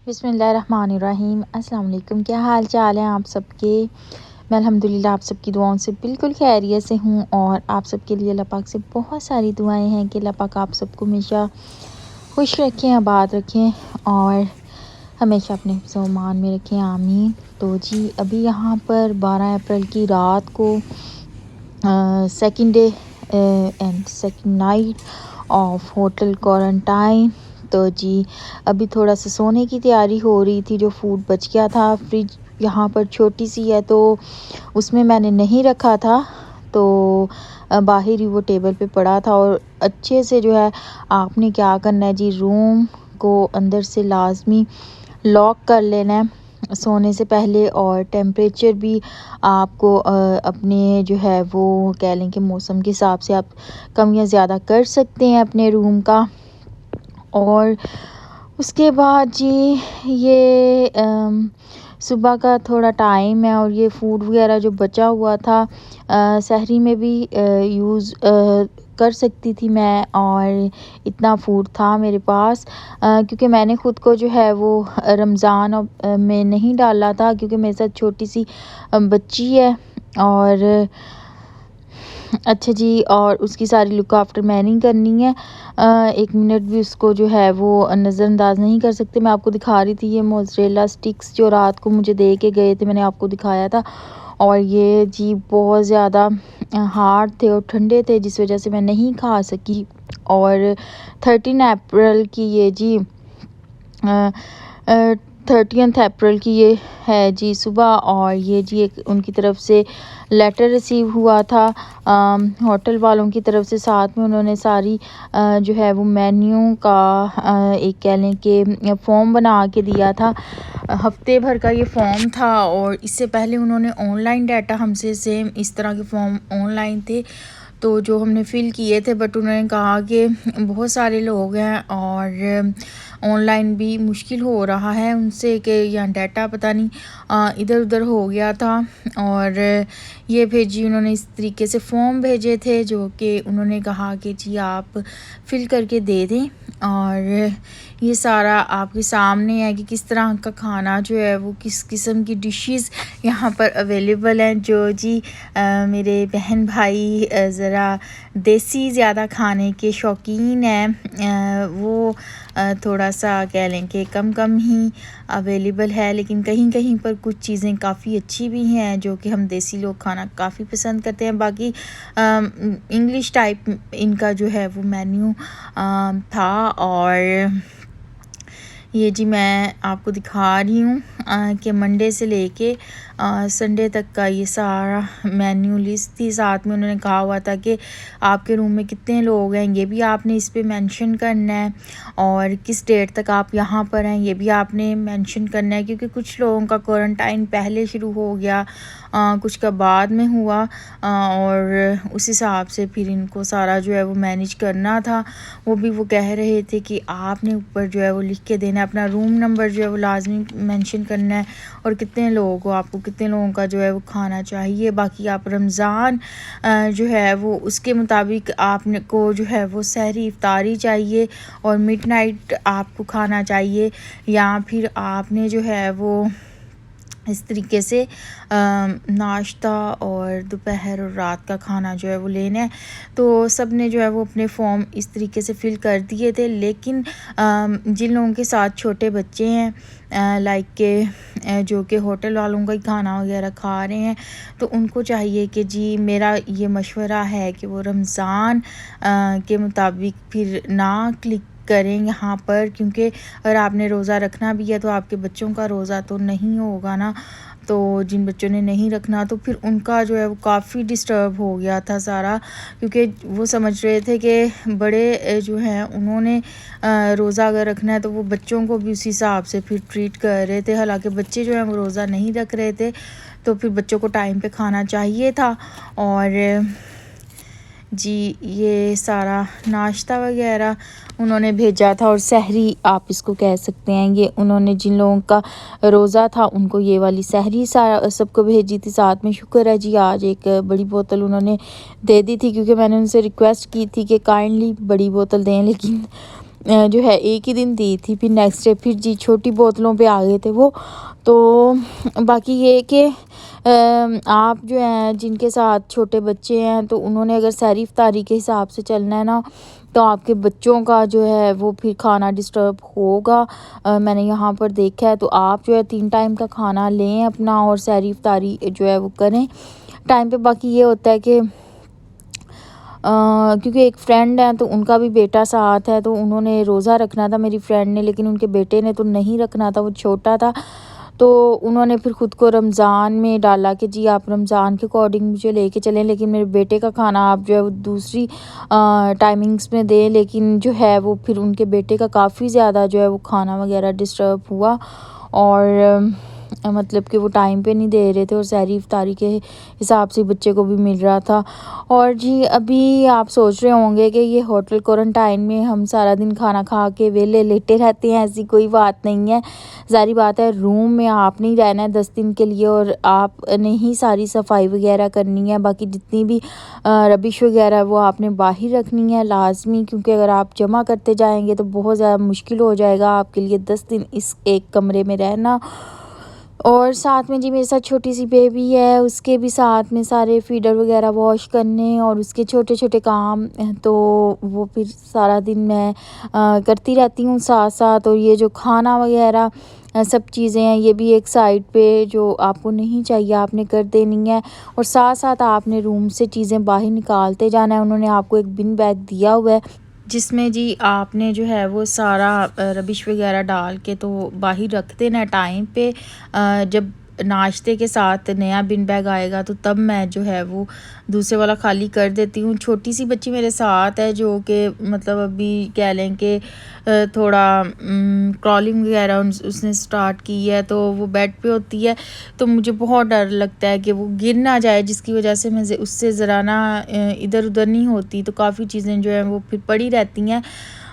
बिस्मिल्लाहिर्रहमानिर्रहीम। अस्सलाम वालेकुम। क्या हाल चाल है आप सबके। मैं अल्हम्दुलिल्लाह आप सबकी दुआओं से बिल्कुल खैरियत से हूँ और आप सबके लिए अल्लाह पाक से बहुत सारी दुआएं हैं कि अल्लाह पाक आप सबको हमेशा खुश रखें, आबाद रखें और हमेशा अपने हिफ्ज़-ओ-अमान में रखें, आमीन। तो जी अभी यहाँ पर 12 अप्रैल की रात को second day and second night of hotel quarantine. तो जी अभी थोड़ा सा सोने की तैयारी हो रही थी। जो फूड बच गया था, फ्रिज यहाँ पर छोटी सी है तो उसमें मैंने नहीं रखा था, तो बाहर ही वो टेबल पे पड़ा था। और अच्छे से जो है आपने क्या करना है जी, रूम को अंदर से लाजमी लॉक कर लेना है सोने से पहले। और टेम्परेचर भी आपको अपने जो है वो कह लें कि मौसम के हिसाब से आप कम या ज़्यादा कर सकते हैं अपने रूम का। और उसके बाद जी ये सुबह का थोड़ा टाइम है और ये फूड वगैरह जो बचा हुआ था सहरी में भी यूज़ कर सकती थी मैं। और इतना फूड था मेरे पास क्योंकि मैंने ख़ुद को जो है वो रमज़ान में नहीं डाला था क्योंकि मेरे साथ छोटी सी बच्ची है। और अच्छा जी, और उसकी सारी लुक आफ्टर मैंने ही करनी है। एक मिनट भी उसको जो है वो नज़रअंदाज नहीं कर सकते। मैं आपको दिखा रही थी ये मोज़रेला स्टिक्स जो रात को मुझे दे के गए थे, मैंने आपको दिखाया था। और ये जी बहुत ज़्यादा हार्ड थे और ठंडे थे जिस वजह से मैं नहीं खा सकी। और 13 अप्रैल की ये जी 30 अप्रैल की ये है जी सुबह। और ये जी एक उनकी तरफ से लेटर रिसीव हुआ था होटल वालों की तरफ से। साथ में उन्होंने सारी जो है वो मेन्यू का एक कह लें कि फॉर्म बना के दिया था। हफ्ते भर का ये फॉर्म था और इससे पहले उन्होंने ऑनलाइन डाटा हमसे सेम इस तरह के फॉर्म ऑनलाइन थे तो जो हमने फ़िल किए थे। बट उन्होंने कहा कि बहुत सारे लोग हैं और ऑनलाइन भी मुश्किल हो रहा है उनसे कि यहाँ डाटा पता नहीं इधर उधर हो गया था। और ये भेजी उन्होंने इस तरीके से फॉर्म भेजे थे जो कि उन्होंने कहा कि जी आप फिल करके दे दें। और ये सारा आपके सामने है कि किस तरह का खाना जो है वो किस किस्म की डिशेस यहाँ पर अवेलेबल हैं। जो जी मेरे बहन भाई ज़रा देसी ज़्यादा खाने के शौकीन हैं वो थोड़ा सा कह लें कि कम ही अवेलेबल है, लेकिन कहीं कहीं पर कुछ चीज़ें काफ़ी अच्छी भी हैं जो कि हम देसी लोग खाना काफ़ी पसंद करते हैं। बाकी इंग्लिश टाइप इनका जो है वो मेन्यू था। और ये जी मैं आपको दिखा रही हूँ कि मंडे से लेके संडे तक का ये सारा मेन्यू लिस्ट थी। साथ में उन्होंने कहा हुआ था कि आपके रूम में कितने लोग हैं ये भी आपने इस पे मेंशन करना है और किस डेट तक आप यहाँ पर हैं ये भी आपने मेंशन करना है। क्योंकि कुछ लोगों का क्वारंटाइन पहले शुरू हो गया, कुछ का बाद में हुआ और उस हिसाब से फिर इनको सारा जो है वो मैनेज करना था। वो भी वो कह रहे थे कि आपने ऊपर जो है वो लिख के देना, अपना रूम नंबर जो है वो लाजमी मेंशन करना है और कितने लोगों को आपको कितने लोगों का जो है वो खाना चाहिए। बाकी आप रमज़ान जो है वो उसके मुताबिक आपने को जो है वो सहरी इफ्तारी चाहिए और मिडनाइट आपको खाना चाहिए, या फिर आपने जो है वो इस तरीके से नाश्ता और दोपहर और रात का खाना जो है वो लेना है। तो सब ने जो है वो अपने फॉर्म इस तरीके से फ़िल कर दिए थे। लेकिन जिन लोगों के साथ छोटे बच्चे हैं लाइक के जो कि होटल वालों का ही खाना वगैरह खा रहे हैं तो उनको चाहिए कि जी मेरा ये मशवरा है कि वो रमज़ान के मुताबिक फिर ना क्लिक करें यहाँ पर। क्योंकि अगर आपने रोज़ा रखना भी है तो आपके बच्चों का रोज़ा तो नहीं होगा ना। तो जिन बच्चों ने नहीं रखना तो फिर उनका जो है वो काफ़ी डिस्टर्ब हो गया था सारा, क्योंकि वो समझ रहे थे कि बड़े जो हैं उन्होंने रोज़ा अगर रखना है तो वो बच्चों को भी उसी हिसाब से फिर ट्रीट कर रहे थे। हालांकि बच्चे जो हैं वो रोज़ा नहीं रख रहे थे तो फिर बच्चों को टाइम पे खाना चाहिए था। और जी ये सारा नाश्ता वगैरह उन्होंने भेजा था और सहरी आप इसको कह सकते हैं। ये उन्होंने जिन लोगों का रोज़ा था उनको ये वाली सहरी सारा सबको भेजी थी। साथ में शुक्र है जी आज एक बड़ी बोतल उन्होंने दे दी थी क्योंकि मैंने उनसे रिक्वेस्ट की थी कि काइंडली बड़ी बोतल दें, लेकिन जो है एक ही दिन दी थी, फिर नेक्स्ट डे फिर जी छोटी बोतलों पे आ गए थे वो। तो बाकी ये कि आप जो हैं जिनके साथ छोटे बच्चे हैं तो उन्होंने अगर सहरी इफ्तारी के हिसाब से चलना है ना, तो आपके बच्चों का जो है वो फिर खाना डिस्टर्ब होगा। मैंने यहाँ पर देखा है, तो आप जो है 3 टाइम का खाना लें अपना और सहरी इफ्तारी जो है वो करें टाइम पे। बाकी ये होता है कि क्योंकि एक फ्रेंड है तो उनका भी बेटा साथ है, तो उन्होंने रोज़ा रखना था मेरी फ्रेंड ने, लेकिन उनके बेटे ने तो नहीं रखना था, वो छोटा था। तो उन्होंने फिर ख़ुद को रमज़ान में डाला कि जी आप रमज़ान के अकॉर्डिंग मुझे लेके चलें, लेकिन मेरे बेटे का खाना आप जो है वो दूसरी टाइमिंग्स में दें। लेकिन जो है वो फिर उनके बेटे का काफ़ी ज़्यादा जो है वो खाना वगैरह डिस्टर्ब हुआ, और मतलब कि वो टाइम पे नहीं दे रहे थे और सहरी इफ्तारी के हिसाब से बच्चे को भी मिल रहा था। और जी अभी आप सोच रहे होंगे कि ये होटल क्वारंटाइन में हम सारा दिन खाना खा के वेले लेटे रहते हैं, ऐसी कोई बात नहीं है। ज़ाहिर बात है रूम में आपने ही रहना है 10 दिन के लिए, और आपने ही सारी सफाई वगैरह करनी है। बाकी जितनी भी रबिश वगैरह वो आपने बाहर रखनी है लाजमी, क्योंकि अगर आप जमा करते जाएंगे तो बहुत ज़्यादा मुश्किल हो जाएगा आपके लिए 10 दिन इस एक कमरे में रहना। और साथ में जी मेरे साथ छोटी सी बेबी है, उसके भी साथ में सारे फीडर वगैरह वॉश करने और उसके छोटे छोटे काम, तो वो फिर सारा दिन मैं करती रहती हूँ साथ साथ। और ये जो खाना वगैरह सब चीज़ें हैं ये भी एक साइड पे जो आपको नहीं चाहिए आपने कर देनी है, और साथ साथ आपने रूम से चीज़ें बाहर निकालते जाना है। उन्होंने आपको एक बिन बैग दिया हुआ है जिसमें जी आपने जो है वो सारा रबिश वगैरह डाल के तो बाहर रख देना है टाइम पे। जब नाश्ते के साथ नया बिन बैग आएगा तो तब मैं जो है वो दूसरे वाला खाली कर देती हूँ। छोटी सी बच्ची मेरे साथ है जो कि मतलब अभी कह लें कि थोड़ा क्रॉलिंग वगैरह उसने स्टार्ट की है, तो वो बेड पे होती है, तो मुझे बहुत डर लगता है कि वो गिर ना जाए, जिसकी वजह से मैं उससे ज़रा ना इधर उधर नहीं होती, तो काफ़ी चीज़ें जो हैं वो फिर पड़ी रहती हैं।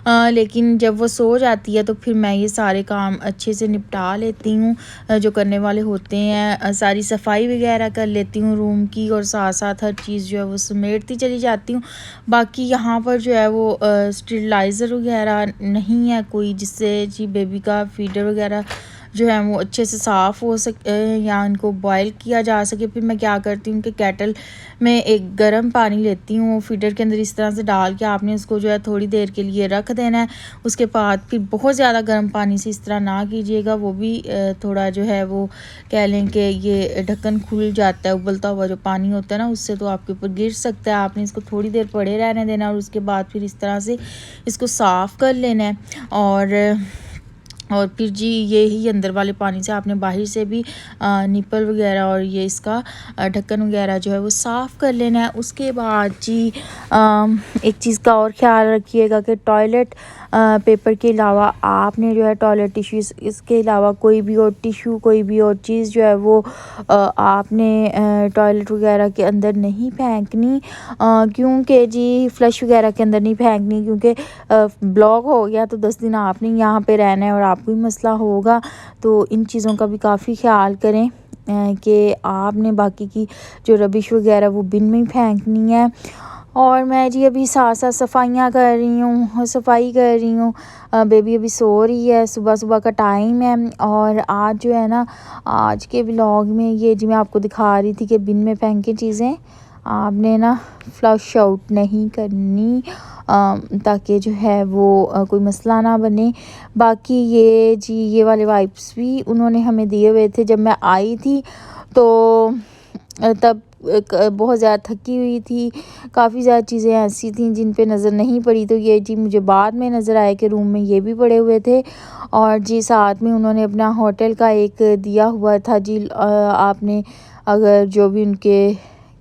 लेकिन जब वो सो जाती है तो फिर मैं ये सारे काम अच्छे से निपटा लेती हूँ जो करने वाले होते हैं। सारी सफाई वगैरह कर लेती हूँ रूम की, और साथ साथ हर चीज़ जो है वो समेटती चली जाती हूँ। बाकी यहाँ पर जो है वो स्टेरिलाइज़र वगैरह नहीं है कोई, जिससे जी बेबी का फीडर वगैरह जो है वो अच्छे से साफ़ हो सके या इनको बॉयल किया जा सके। फिर मैं क्या करती हूँ कि केटल में एक गर्म पानी लेती हूँ, फीडर के अंदर इस तरह से डाल के आपने उसको जो है थोड़ी देर के लिए रख देना है। उसके बाद फिर बहुत ज़्यादा गर्म पानी से इस तरह ना कीजिएगा, वो भी थोड़ा जो है वो कह लें कि ये ढक्कन खुल जाता है, उबलता हुआ जो पानी होता है ना उससे तो आपके ऊपर गिर सकता है। आपने इसको थोड़ी देर पड़े रहने देना और उसके बाद फिर इस तरह से इसको साफ़ कर लेना है। और फिर जी ये ही अंदर वाले पानी से आपने बाहर से भी निपल वगैरह और ये इसका ढक्कन वगैरह जो है वो साफ़ कर लेना है। उसके बाद जी एक चीज़ का और ख्याल रखिएगा कि टॉयलेट पेपर के अलावा आपने जो है टॉयलेट टिश्यू इसके अलावा कोई भी और टिश्यू कोई भी और चीज़ जो है वो आपने टॉयलेट वगैरह के अंदर नहीं फेंकनी, क्योंकि जी फ्लश वगैरह के अंदर नहीं फेंकनी, क्योंकि ब्लॉक हो गया तो 10 दिन आपने यहाँ पे रहना है और आपको ही मसला होगा। तो इन चीज़ों का भी काफ़ी ख्याल करें कि आपने बाकी की जो रबिश वगैरह वो बिन में ही फेंकनी है। और मैं जी अभी साथ साथ सफाइयाँ कर रही हूँ, सफाई कर रही हूँ। बेबी अभी सो रही है, सुबह सुबह का टाइम है। और आज जो है ना आज के व्लॉग में ये जी मैं आपको दिखा रही थी कि बिन में फेंके चीज़ें आपने ना फ्लश आउट नहीं करनी, ताकि जो है वो कोई मसला ना बने। बाकी ये जी ये वाले वाइप्स भी उन्होंने हमें दिए हुए थे जब मैं आई थी, तो तब बहुत ज़्यादा थकी हुई थी, काफ़ी ज़्यादा चीज़ें ऐसी थी जिन पे नज़र नहीं पड़ी, तो ये जी मुझे बाद में नज़र आया कि रूम में ये भी पड़े हुए थे। और जी साथ में उन्होंने अपना होटल का एक दिया हुआ था जी, आपने अगर जो भी उनके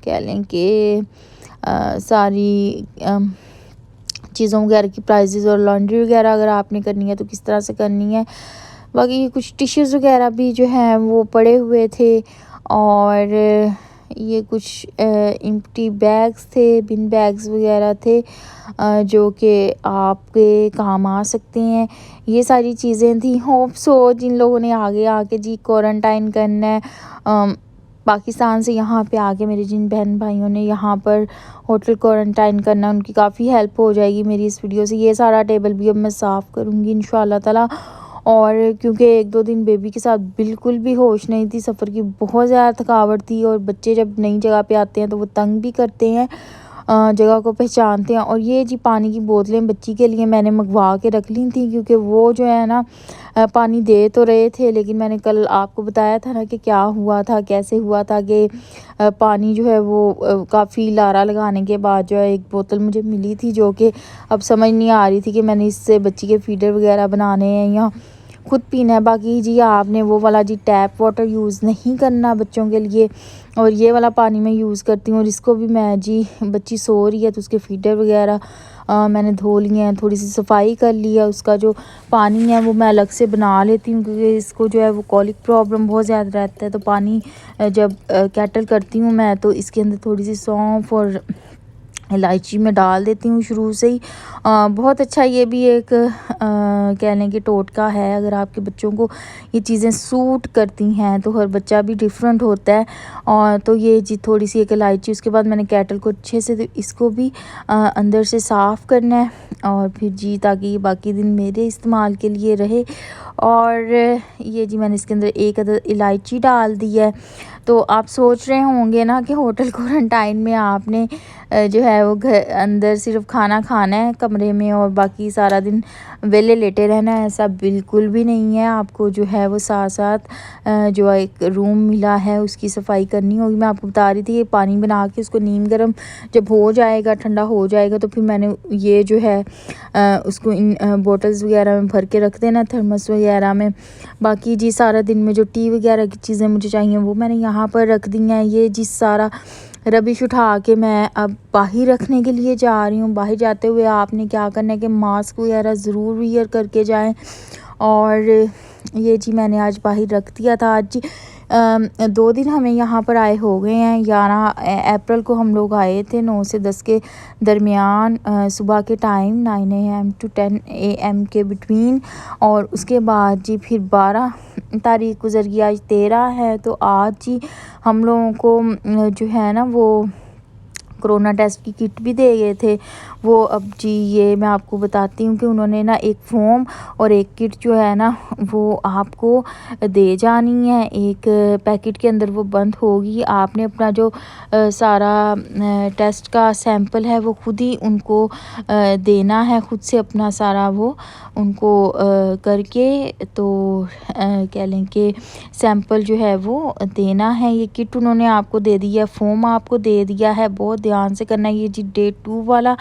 कह लें कि सारी चीज़ों वगैरह की प्राइजेज़ और लॉन्ड्री वगैरह अगर आपने करनी है तो किस तरह से करनी है। बाकी कुछ टिश्यूज़ वगैरह भी जो हैं वो पड़े हुए थे, और ये कुछ एम्प्टी बैग्स थे, बिन बैग्स वगैरह थे जो कि आपके काम आ सकते हैं। ये सारी चीज़ें थी। होप सो जिन लोगों ने आगे आके जी क्वारंटाइन करना है पाकिस्तान से यहाँ पे आके मेरे जिन बहन भाइयों ने यहाँ पर होटल क्वारंटाइन करना, उनकी काफ़ी हेल्प हो जाएगी मेरी इस वीडियो से। ये सारा टेबल भी अब मैं साफ़ करूँगी इंशाल्लाह ताला। और क्योंकि 1-2 दिन बेबी के साथ बिल्कुल भी होश नहीं थी, सफ़र की बहुत ज़्यादा थकावट थी और बच्चे जब नई जगह पे आते हैं तो वो तंग भी करते हैं, जगह को पहचानते हैं। और ये जी पानी की बोतलें बच्ची के लिए मैंने मंगवा के रख ली थी, क्योंकि वो जो है ना पानी दे तो रहे थे, लेकिन मैंने कल आपको बताया था ना कि क्या हुआ था, कैसे हुआ था कि पानी जो है वो काफ़ी लारा लगाने के बाद जो है एक बोतल मुझे मिली थी, जो कि अब समझ नहीं आ रही थी कि मैंने इससे बच्ची के फीडर वगैरह बनाने हैं या खुद पीना है। बाकी जी आपने वो वाला जी टैप वाटर यूज़ नहीं करना बच्चों के लिए, और ये वाला पानी मैं यूज़ करती हूँ। और इसको भी मैं जी, बच्ची सो रही है तो उसके फीडर वगैरह मैंने धो लिए हैं, थोड़ी सी सफाई कर ली है। उसका जो पानी है वो मैं अलग से बना लेती हूँ, क्योंकि इसको जो है वो कॉलिक प्रॉब्लम बहुत ज़्यादा रहता है। तो पानी जब केटल करती हूँ मैं, तो इसके अंदर थोड़ी सी सौंफ और इलायची में डाल देती हूँ शुरू से ही। बहुत अच्छा ये भी एक कह लें कि टोटका है। अगर आपके बच्चों को ये चीज़ें सूट करती हैं तो हर बच्चा भी डिफरेंट होता है। और तो ये जी थोड़ी सी एक इलायची, उसके बाद मैंने केटल को अच्छे से तो इसको भी अंदर से साफ़ करना है, और फिर जी ताकि ये बाकी दिन मेरे इस्तेमाल के लिए रहे। और ये जी मैंने इसके अंदर एक अदद इलायची डाल दी है। तो आप सोच रहे होंगे ना कि होटल क्वारंटाइन में आपने जो है वो घर अंदर सिर्फ खाना खाना है कमरे में और बाकी सारा दिन वेले लेटे रहना है। ऐसा बिल्कुल भी नहीं है। आपको जो है वो साथ साथ जो एक रूम मिला है उसकी सफाई करनी होगी। मैं आपको बता रही थी ये पानी बना के उसको नीम गर्म जब हो जाएगा, ठंडा हो जाएगा, तो फिर मैंने ये जो है उसको इन बॉटल्स वगैरह में भर के रख देना, थर्मस वगैरह में। बाकी जी सारा दिन में जो टी वगैरह की चीज़ें मुझे चाहिए वो मैंने यहाँ पर रख दी हैं। ये जी सारा रबिश उठा के मैं अब बाहर रखने के लिए जा रही हूँ। बाहर जाते हुए आपने क्या करना है कि मास्क वगैरह ज़रूर वियर करके जाएं। और ये जी मैंने आज बाहर रख दिया था। आज जी 2 दिन हमें यहाँ पर आए हो गए हैं। 11 अप्रैल को हम लोग आए थे 9 से 10 के दरमियान, सुबह के टाइम 9 AM to 10 AM के बिटवीन। और उसके बाद जी फिर 12 तारीख गुजर गई, आज 13 है। तो आज जी हम लोगों को जो है ना वो कोरोना टेस्ट की किट भी दे गए थे। वो अब जी ये मैं आपको बताती हूँ कि उन्होंने ना एक फॉर्म और एक किट जो है ना वो आपको दे जानी है। एक पैकेट के अंदर वो बंद होगी। आपने अपना जो सारा टेस्ट का सैंपल है वो खुद ही उनको देना है, खुद से अपना सारा वो उनको करके तो कह लें कि सैंपल जो है वो देना है। ये किट उन्होंने आपको दे दी है, फॉर्म आपको दे दिया है, बहुत ध्यान से करना है। ये जी डे 2 वाला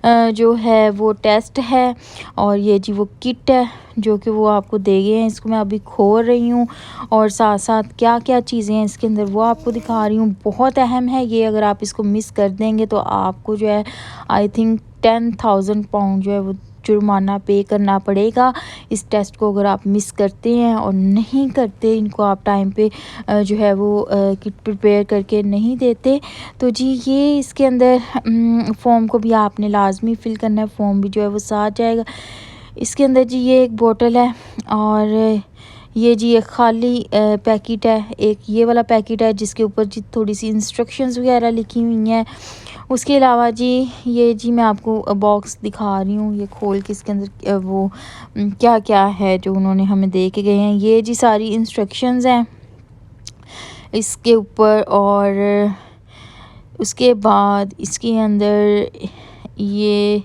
जो है वो टेस्ट है, और ये जी वो किट है जो कि वो आपको दे गए हैं। इसको मैं अभी खोल रही हूँ और साथ साथ क्या क्या चीज़ें हैं इसके अंदर वो आपको दिखा रही हूँ। बहुत अहम है ये, अगर आप इसको मिस कर देंगे तो आपको जो है आई थिंक 10,000 पाउंड जो है वो जुर्माना पे करना पड़ेगा। इस टेस्ट को अगर आप मिस करते हैं और नहीं करते, इनको आप टाइम पे जो है वो किट प्रिपेयर करके नहीं देते, तो जी ये इसके अंदर फॉर्म को भी आपने लाजमी फ़िल करना है। फॉर्म भी जो है वो साथ जाएगा। इसके अंदर जी ये एक बोतल है, और ये जी एक खाली पैकेट है। एक ये वाला पैकेट है जिसके ऊपर जी थोड़ी सी इंस्ट्रक्शंस वगैरह लिखी हुई हैं। उसके अलावा जी ये जी मैं आपको बॉक्स दिखा रही हूँ, ये खोल के इसके अंदर वो क्या क्या है जो उन्होंने हमें दे के गए हैं। ये जी सारी इंस्ट्रक्शंस हैं इसके ऊपर। और उसके बाद इसके अंदर ये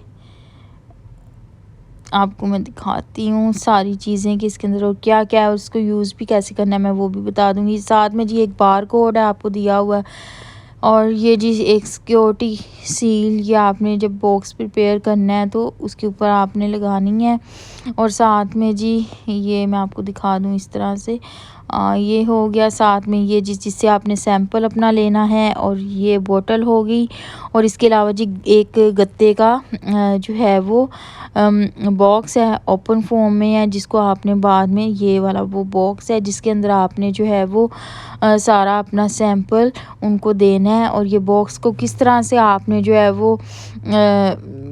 आपको मैं दिखाती हूँ सारी चीज़ें कि इसके अंदर और क्या क्या है, उसको यूज़ भी कैसे करना है मैं वो भी बता दूँगी। साथ में जी एक बार कोड है आपको दिया हुआ है, और ये जी एक सिक्योरिटी सील, ये आपने जब बॉक्स प्रिपेयर करना है तो उसके ऊपर आपने लगानी है। और साथ में जी ये मैं आपको दिखा दूँ इस तरह से ये हो गया। साथ में ये जिससे आपने सैंपल अपना लेना है, और ये बोतल होगी। और इसके अलावा जी एक गत्ते का जो है वो बॉक्स है, ओपन फॉर्म में है, जिसको आपने बाद में ये वाला वो बॉक्स है जिसके अंदर आपने जो है वो सारा अपना सैंपल उनको देना है। और ये बॉक्स को किस तरह से आपने जो है वो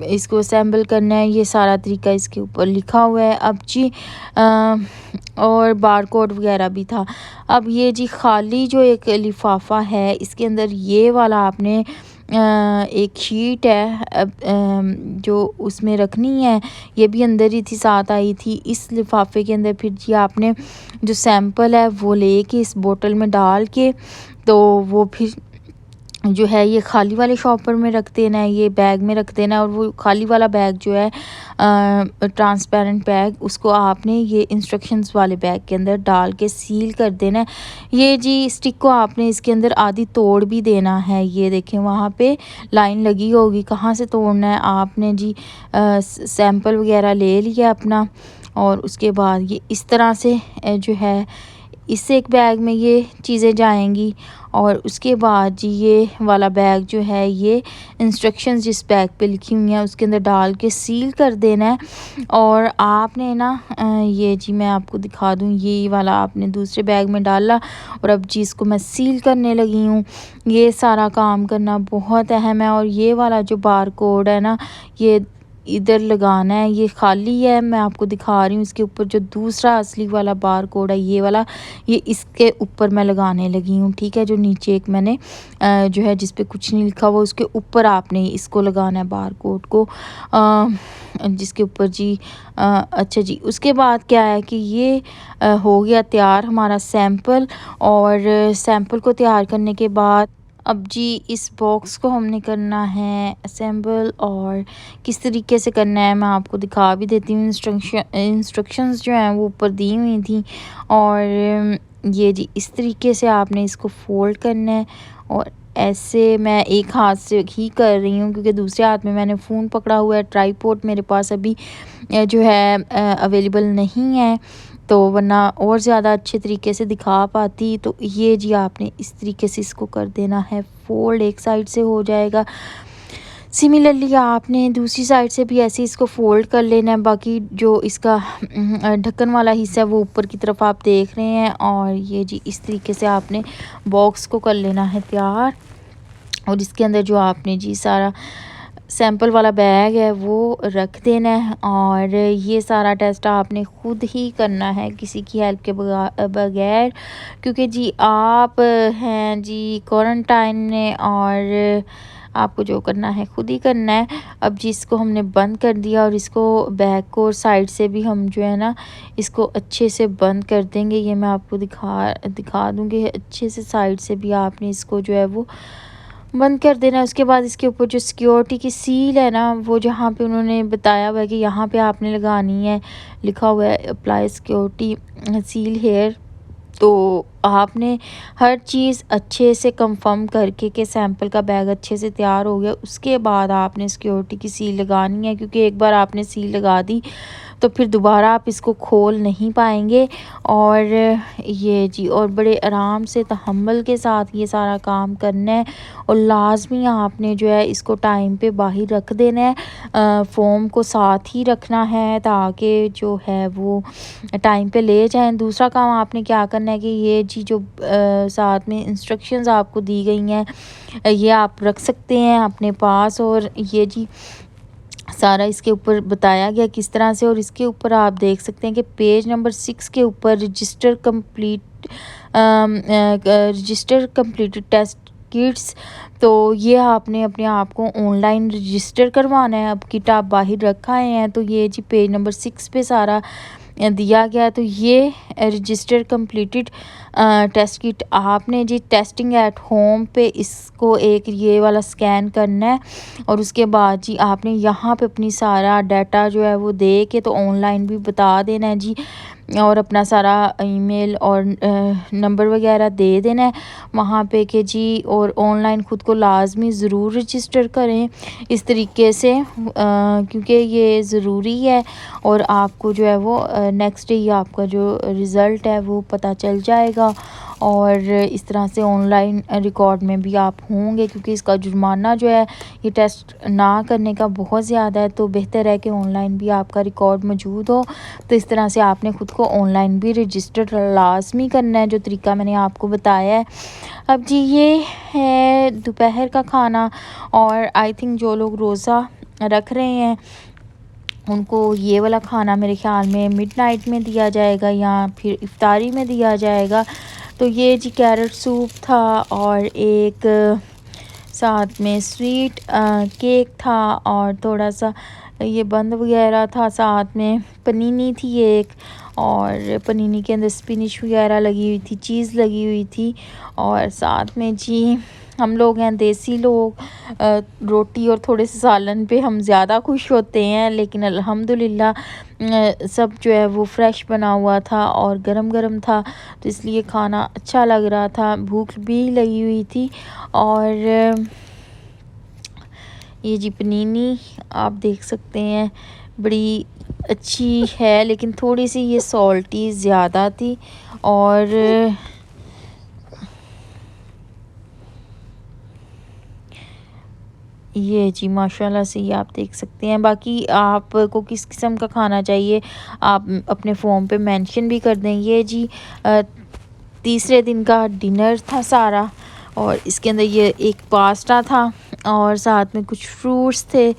इसको असेंबल करना है, ये सारा तरीका इसके ऊपर लिखा हुआ है। अब जी और बारकोड वगैरह भी था। अब ये जी खाली जो एक लिफाफा है, इसके अंदर ये वाला आपने एक शीट है जो उसमें रखनी है, ये भी अंदर ही थी, साथ आई थी। इस लिफाफे के अंदर फिर जी आपने जो सैंपल है वो लेके इस बोतल में डाल के, तो वो फिर जो है ये खाली वाले शॉपर में रख देना है, ये बैग में रख देना है। और वो खाली वाला बैग जो है ट्रांसपेरेंट बैग, उसको आपने ये इंस्ट्रक्शंस वाले बैग के अंदर डाल के सील कर देना है। ये जी स्टिक को आपने इसके अंदर आधी तोड़ भी देना है। ये देखें वहाँ पे लाइन लगी होगी, कहाँ से तोड़ना है आपने जी। सैंपल वगैरह ले लिया अपना, और उसके बाद ये इस तरह से जो है इससे एक बैग में ये चीज़ें जाएंगी। और उसके बाद जी ये वाला बैग जो है, ये इंस्ट्रक्शंस जिस बैग पे लिखी हुई हैं उसके अंदर डाल के सील कर देना है। और आपने ना ये जी मैं आपको दिखा दूँ, ये वाला आपने दूसरे बैग में डाला, और अब जी इसको मैं सील करने लगी हूँ। ये सारा काम करना बहुत अहम है। और ये वाला जो बार कोड है ना, ये इधर लगाना है, ये खाली है, मैं आपको दिखा रही हूँ। इसके ऊपर जो दूसरा असली वाला बार कोड है, ये वाला, ये इसके ऊपर मैं लगाने लगी हूँ। ठीक है, जो नीचे एक मैंने जो है जिस पे कुछ नहीं लिखा हुआ, उसके ऊपर आपने इसको लगाना है बार कोड को, जिसके ऊपर जी अच्छा जी। उसके बाद क्या है कि ये हो गया तैयार हमारा सैंपल। और सैंपल को तैयार करने के बाद अब जी इस बॉक्स को हमने करना है असेंबल, और किस तरीके से करना है मैं आपको दिखा भी देती हूँ। इंस्ट्रक्शंस जो हैं वो ऊपर दी हुई थी। और ये जी इस तरीके से आपने इसको फोल्ड करना है। और ऐसे मैं एक हाथ से ही कर रही हूँ क्योंकि दूसरे हाथ में मैंने फ़ोन पकड़ा हुआ है। ट्राईपॉड मेरे पास अभी जो है अवेलेबल नहीं है, तो वरना और ज़्यादा अच्छे तरीके से दिखा पाती। तो ये जी आपने इस तरीके से इसको कर देना है फोल्ड, एक साइड से हो जाएगा। सिमिलरली आपने दूसरी साइड से भी ऐसे इसको फोल्ड कर लेना है। बाकी जो इसका ढक्कन वाला हिस्सा है वो ऊपर की तरफ आप देख रहे हैं। और ये जी इस तरीके से आपने बॉक्स को कर लेना है तैयार। और इसके अंदर जो आपने जी सारा सैंपल वाला बैग है वो रख देना है। और ये सारा टेस्ट आपने ख़ुद ही करना है, किसी की हेल्प के बगैर, क्योंकि जी आप हैं जी क्वारंटाइन में, और आपको जो करना है खुद ही करना है। अब जी इसको हमने बंद कर दिया, और इसको बैग को साइड से भी हम जो है ना इसको अच्छे से बंद कर देंगे। ये मैं आपको दिखा दूँगी अच्छे से, साइड से भी आपने इसको जो है वो बंद कर देना है। उसके बाद इसके ऊपर जो सिक्योरिटी की सील है ना, वो जहाँ पे उन्होंने बताया हुआ है कि यहाँ पे आपने लगानी है, लिखा हुआ है अप्लाई सिक्योरिटी सील हेयर। तो आपने हर चीज़ अच्छे से कंफर्म करके कि सैंपल का बैग अच्छे से तैयार हो गया, उसके बाद आपने सिक्योरिटी की सील लगानी है। क्योंकि एक बार आपने सील लगा दी तो फिर दोबारा आप इसको खोल नहीं पाएंगे। और ये जी, और बड़े आराम से तहम्मुल के साथ ये सारा काम करना है। और लाजमी आपने जो है इसको टाइम पे बाहर रख देना है, फ़ोम को साथ ही रखना है ताकि जो है वो टाइम पे ले जाएं। दूसरा काम आपने क्या करना है कि ये जी जो साथ में इंस्ट्रक्शंस आपको दी गई हैं, ये आप रख सकते हैं अपने पास। और ये जी सारा इसके ऊपर बताया गया किस तरह से। और इसके ऊपर आप देख सकते हैं कि पेज नंबर 6 के ऊपर रजिस्टर कंप्लीटेड टेस्ट किट्स, तो ये आपने अपने आप को ऑनलाइन रजिस्टर करवाना है। अब किट आप बाहर रखा हैं, तो ये जी पेज नंबर 6 पे सारा दिया गया। तो ये रजिस्टर कंप्लीटेड टेस्ट किट आपने जी टेस्टिंग एट होम पे इसको एक ये वाला स्कैन करना है। और उसके बाद जी आपने यहाँ पे अपनी सारा डाटा जो है वो दे के तो ऑनलाइन भी बता देना है जी, और अपना सारा ईमेल और नंबर वगैरह दे देना है वहाँ पे कि जी। और ऑनलाइन ख़ुद को लाजमी ज़रूर रजिस्टर करें इस तरीके से, क्योंकि ये ज़रूरी है। और आपको जो है वो नेक्स्ट डे ही आपका जो रिज़ल्ट है वो पता चल जाएगा। और इस तरह से ऑनलाइन रिकॉर्ड में भी आप होंगे, क्योंकि इसका जुर्माना जो है ये टेस्ट ना करने का बहुत ज़्यादा है। तो बेहतर है कि ऑनलाइन भी आपका रिकॉर्ड मौजूद हो। तो इस तरह से आपने ख़ुद को ऑनलाइन भी रजिस्टर लाजमी करना है, जो तरीका मैंने आपको बताया है। अब जी ये है दोपहर का खाना। और आई थिंक जो लोग रोज़ा रख रहे हैं उनको ये वाला खाना मेरे ख़्याल में मिडनाइट में दिया जाएगा या फिर इफ्तारी में दिया जाएगा। तो ये जी कैरेट सूप था और एक साथ में स्वीट केक था और थोड़ा सा ये बंद वगैरह था, साथ में पनीनी थी एक, और पनीनी के अंदर स्पिनिश वगैरह लगी हुई थी, चीज़ लगी हुई थी। और साथ में जी हम लोग हैं देसी लोग, रोटी और थोड़े से सालन पे हम ज़्यादा खुश होते हैं, लेकिन अल्हम्दुलिल्लाह सब जो है वो फ्रेश बना हुआ था और गरम गरम था, तो इसलिए खाना अच्छा लग रहा था, भूख भी लगी हुई थी। और ये जी पनीनी आप देख सकते हैं बड़ी अच्छी है, लेकिन थोड़ी सी ये सॉल्टी ज़्यादा थी। और ये जी माशाल्लाह से ये आप देख सकते हैं। बाकी आपको किस किस्म का खाना चाहिए आप अपने फ़ोन पे मेंशन भी कर दें। ये जी तीसरे दिन का डिनर था सारा, और इसके अंदर ये एक पास्ता था और साथ में कुछ फ्रूट्स थे,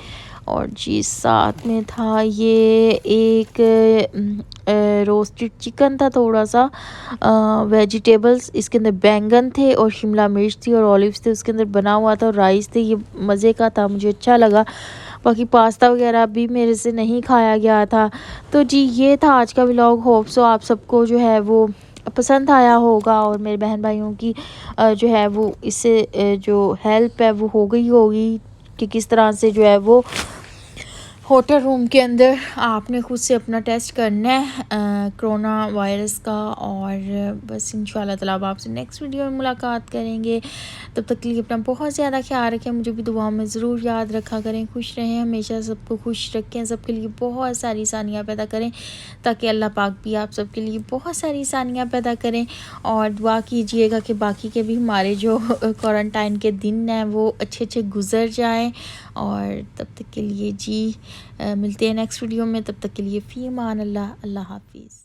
और जी साथ में था ये एक रोस्टेड चिकन था, थोड़ा सा वेजिटेबल्स, इसके अंदर बैंगन थे और शिमला मिर्च थी और ऑलिव्स थे, उसके अंदर बना हुआ था, और राइस थे। ये मज़े का था, मुझे अच्छा लगा। बाकी पास्ता वगैरह भी मेरे से नहीं खाया गया था। तो जी ये था आज का व्लॉग। होप सो आप सबको जो है वो पसंद आया होगा, और मेरे बहन भाइयों की जो है वो इससे जो हेल्प है वो हो गई होगी कि किस तरह से जो है वो होटल रूम के अंदर आपने खुद से अपना टेस्ट करना है कोरोना वायरस का। और बस इंशाल्लाह ताला अब आपसे नेक्स्ट वीडियो में मुलाकात करेंगे। तब तक के लिए अपना बहुत ज़्यादा ख्याल रखें, मुझे भी दुआ में ज़रूर याद रखा करें, खुश रहें, हमेशा सबको खुश रखें, सबके लिए बहुत सारी आसानियाँ पैदा करें, ताकि अल्लाह पाक भी आप सबके लिए बहुत सारी आसानियाँ पैदा करें। और दुआ कीजिएगा कि बाकी के भी हमारे जो क्वारंटाइन के दिन हैं वो अच्छे अच्छे गुजर जाएँ। और तब तक के लिए जी मिलते हैं नेक्स्ट वीडियो में, तब तक के लिए फ़ी अमान अल्लाह, अल्लाह हाफ़िज़।